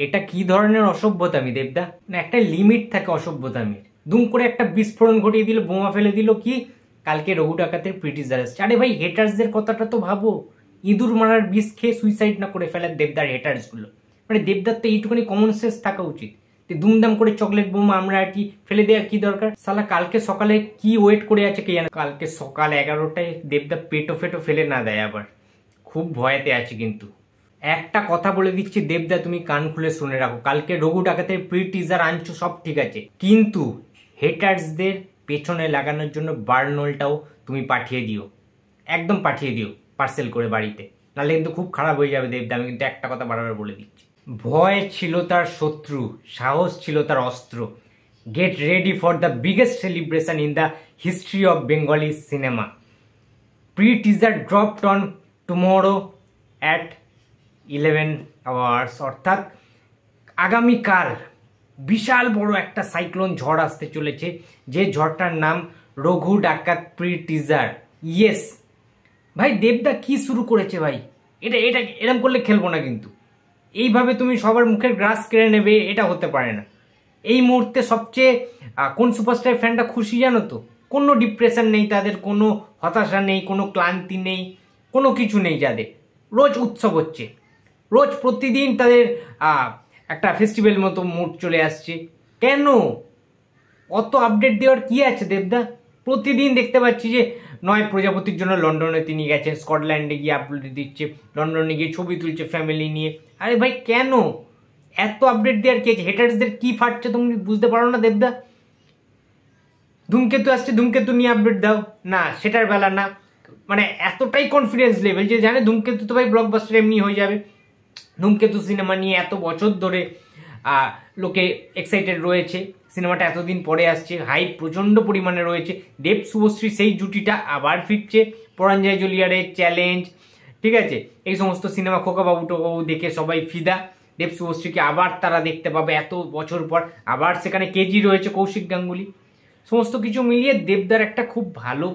এটা কি ধরনের অসভ্যতামি দেবদা? না একটা লিমিট থাকে অসভ্যতামির। দুম করে একটা বিস্ফোরণ ঘটিয়ে দিল, বোমা ফেলে দিল, কি কালকে রঘু ডাকাতের প্রিটিজার আসছে। আরে ভাই হেটার্সদের কথাটা তো ভাবো, ইঁদুর মারার বিষ খেয়ে সুইসাইড না করে ফেলার দেবদার হেটার্স গুলো। মানে দেবদার তো এইটুকুনি কমন সেন্স থাকা উচিত। দুমদাম করে চকলেট বোমা আমরা আর কি ফেলে দেওয়ার কি দরকার? সালা কালকে সকালে কি ওয়েট করে আছে কে জানে। কালকে সকাল 11টায় দেবদা পেটো ফেটো ফেলে না দেয় আবার। খুব ভয়েতে আছে কিন্তু। একটা কথা বলে দিচ্ছি দেবদা, তুমি কান খুলে শুনে রাখো, কালকে রঘু ডাকাতের প্রি টিজার আনছো সব ঠিক আছে, কিন্তু হেটার্সদের পেছনে লাগানোর জন্য বার্নলটাও তুমি পাঠিয়ে দিও, একদম পাঠিয়ে দিও পার্সেল করে বাড়িতে, নাহলে কিন্তু খুব খারাপ হয়ে যাবে দেবদা। আমি কিন্তু একটা কথা বারবার বলে দিচ্ছি। ভয় ছিল তার শত্রু, সাহস ছিল তার অস্ত্র। Get ready for the biggest celebration in the history of Bengali cinema. Pre teaser dropped on tomorrow at 11 hours, অর্থাৎ আগামীকাল বিশাল বড় একটা সাইক্লোন ঝড় আসতে চলেছে, যে ঝড়টার নাম রঘু ডাকাত প্রি টিজার। ইয়েস ভাই, দেবদা কি শুরু করেছে ভাই, এটা এটা এরকম করলে খেলবো না কিন্তু। এইভাবে তুমি সবার মুখের গ্রাস কেড়ে নেবে, এটা হতে পারে না। এই মুহূর্তে সবচেয়ে কোন সুপারস্টার ফ্যানটা খুশি জানো তো? কোনো ডিপ্রেশন নেই তাদের, কোনো হতাশা নেই, কোনো ক্লান্তি নেই, কোনো কিছু নেই যাদের। রোজ উৎসব হচ্ছে, রোজ প্রতিদিন তাদের একটা ফেস্টিভ্যাল মতো মুড চলে আসছে। কেন অত আপডেট দেওয়ার কি আছে দেবদা? প্রতিদিন দেখতে পাচ্ছি যে নয় প্রজাপতির জন্য লন্ডনে তিনি গেছেন, স্কটল্যান্ডে গিয়ে আপলোড দিচ্ছে, লন্ডনে গিয়ে ছবি তুলছে ফ্যামিলি নিয়ে। আরে ভাই কেন এত আপডেট দেওয়ার কি আছে? হেটার্সদের কি ফাটছে তুমি বুঝতে পারো না দেবদা? ধূমকেতু আসছে, ধূমকেতু নিয়ে আপডেট দাও না, সেটার বেলা না। মানে এতটাই কনফিডেন্স লেভেল যে জানে ধূমকেতু তো ভাই ব্লকবাস্টার এমনি হয়ে যাবে। ধূমকেতু সিনেমা নিয়ে এত বছর ধরে লোকে এক্সাইটেড রয়েছে, সিনেমাটা এতদিন পরে আসছে, হাইপ প্রচণ্ড পরিমাণে রয়েছে। দেব শুভশ্রী সেই জুটিটা আবার ফিরছে, পরাঞ্জয় জলিয়ারের চ্যালেঞ্জ, ঠিক আছে, এই সমস্ত সিনেমা, খোকাবাবু টোকাবাবু দেখে সবাই ফিদা। দেব শুভশ্রীকে আবার তারা দেখতে পাবে এত বছর পর, আবার সেখানে কেজি রয়েছে, কৌশিক গাঙ্গুলি, সমস্ত কিছু মিলিয়ে দেবদার একটা খুব ভালো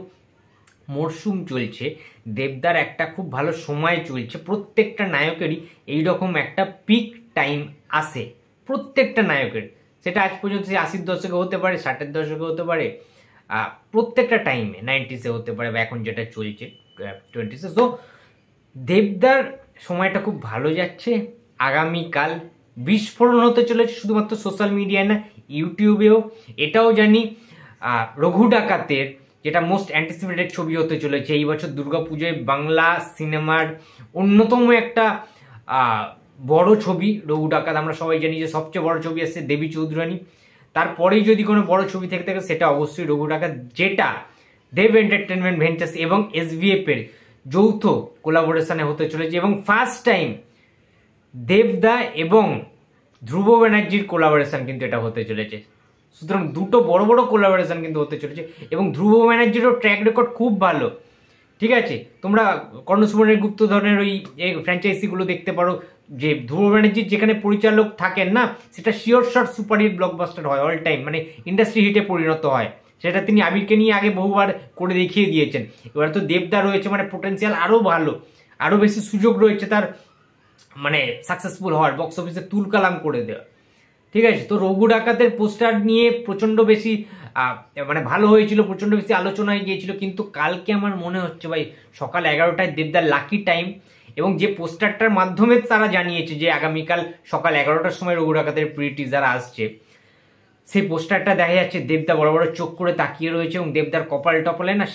মরশুম চলছে, দেবদার একটা খুব ভালো সময় চলছে। প্রত্যেকটা নায়কেরই এইরকম একটা পিক টাইম আসে, প্রত্যেকটা নায়কের। সেটা আজ পর্যন্ত 80-র দশকে হতে পারে, 60-এর দশকে হতে পারে, প্রত্যেকটা টাইমে 90s হতে পারে, বা এখন যেটা চলছে 20s। সো দেবদার সময়টা খুব ভালো যাচ্ছে। আগামীকাল বিস্ফোরণ হতে চলেছে, শুধুমাত্র সোশ্যাল মিডিয়ায় না, ইউটিউবেও। এটাও জানি রঘু ডাকাতের যেটা মোস্ট অ্যান্টিসিপেটেড ছবি হতে চলেছে এই বছর দুর্গাপুজোয়, বাংলা সিনেমার অন্যতম একটা বড় ছবি রঘু ডাকাত। আমরা সবাই জানি যে সবচেয়ে বড় ছবি আসছে দেবী চৌধুরানী, তারপরেই যদি কোনো বড় ছবি থেকে থাকে সেটা অবশ্যই রঘু ডাকাত, যেটা দেব এন্টারটেনমেন্ট ভেঞ্চার্স এবং এসভিএফ এর যৌথ কোলাবোরেশনে হতে চলেছে, এবং ফার্স্ট টাইম দেবদা এবং ধ্রুব ব্যানার্জির কোলাবোরেশন কিন্তু এটা হতে চলেছে। সুতরাং দুটো বড় বড় কোলাবোরেশন কিন্তু হতে চলেছে, এবং ধ্রুব ব্যানার্জিরও ট্র্যাক রেকর্ড খুব ভালো, ঠিক আছে। তোমরা কর্ণসুবর্ণের গুপ্তধনের ওই ফ্র্যাঞ্চাইজিগুলো দেখতে পারো, যে ধ্রুব ব্যানার্জির যেখানে পরিচালক থাকেন না, সেটা শিওর শট সুপারহিট ব্লকবাস্টার হয় অল টাইম, মানে ইন্ডাস্ট্রি হিটে পরিণত হয়। সেটা তিনি আবিরকে নিয়ে আগে বহুবার করে দেখিয়ে দিয়েছেন। এবার তো দেবদা রয়েছে, মানে পোটেন্সিয়াল আরও ভালো, আরও বেশি সুযোগ রয়েছে তার, মানে সাকসেসফুল হওয়ার, বক্স অফিসে তুলকালাম করে দেওয়া, ঠিক আছে। তো রঘু ডাকাতের পোস্টার নিয়ে প্রচণ্ড বেশি মানে ভালো হয়েছিল, প্রচণ্ড বেশি আলোচনা হয়ে গিয়েছিল, কিন্তু কালকে আমার মনে হচ্ছে ভাই সকাল 11টায় দেবদার লাকি টাইম, এবং যে পোস্টারটার মাধ্যমে তারা জানিয়েছে যে আগামীকাল সকাল 11টার সময় রঘু ডাকাতের প্রি টিজার আসছে, সেই পোস্টারটা দেখা যাচ্ছে দেবদা বড় বড় চোখ করে তাকিয়ে রয়েছে, এবং দেবদার কপাল টপালে না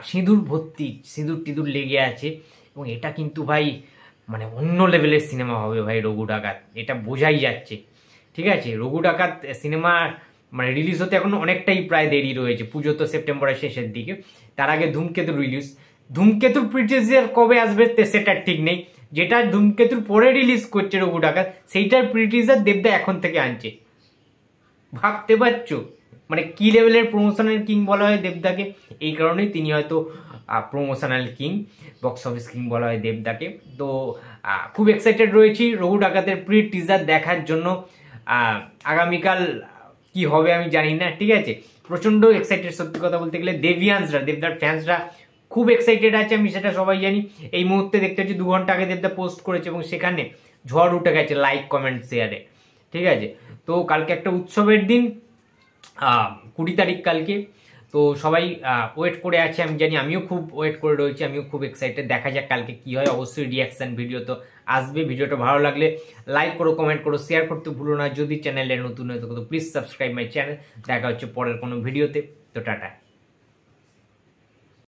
সিঁদুর ভর্তি, সিঁদুর টিঁদুর লেগে আছে, এবং এটা কিন্তু ভাই মানে অন্য লেভেলের সিনেমা হবে ভাই রঘু ডাকাত, এটা বোঝাই যাচ্ছে, ঠিক আছে। রঘু ডাকাত সিনেমা মানে রিলিজ হতে এখন অনেকটাই প্রায় দেরি রয়েছে, পুজো তো সেপ্টেম্বরের শেষের দিকে, তার আগে ধূমকেতুর রিলিজ। ধূমকেতুর প্রিটিজার কবে আসবে সেটার ঠিক নেই, যেটা ধূমকেতুর পরে রিলিজ করছে রঘু ডাকাত, সেইটার প্রিটিজার দেবদা এখন থেকে আনছে। ভাবতে পারছো মানে কি লেভেলের প্রমোশনাল কিং বলা হয় দেবদাকে? এই কারণেই তিনি হয়তো promotional king, box office king বলা হয় দেবদাকে। তো খুব এক্সাইটেড রয়েছি রঘু ডাকাতের প্রি টিজার দেখার জন্য। আগামীকাল কি হবে আমি জানি না, ঠিক আছে, প্রচণ্ড এক্সাইটেড। সত্যি কথা বলতে গেলে দেবিয়ান্সরা, দেবদার ফ্যান্সরা খুব এক্সাইটেড আছে, আমি সেটা সবাই জানি। এই মুহূর্তে দেখতে পাচ্ছি 2 ঘন্টা আগে দেবদা পোস্ট করেছে, এবং সেখানে ঝড় উঠে গেছে লাইক কমেন্ট শেয়ারে, ঠিক আছে। তো কালকে একটা উৎসবের দিন, 20 তারিখ কালকে। তো সবাই ওয়েট করে আছে, আমি জানি, আমিও খুব ওয়েট করে রয়েছি, আমিও খুব এক্সাইটেড। দেখা যাক কালকে কি হয়। অবশ্যই রিয়াকশন ভিডিও তো আসবে। ভিডিওটা ভালো লাগলে লাইক করো, কমেন্ট করো, শেয়ার করতে ভুলো না। যদি চ্যানেলে নতুন হয়ে থাকো তো প্লিজ সাবস্ক্রাইব মাই চ্যানেল। দেখা হচ্ছে পরের কোনো ভিডিওতে। তো টাটা।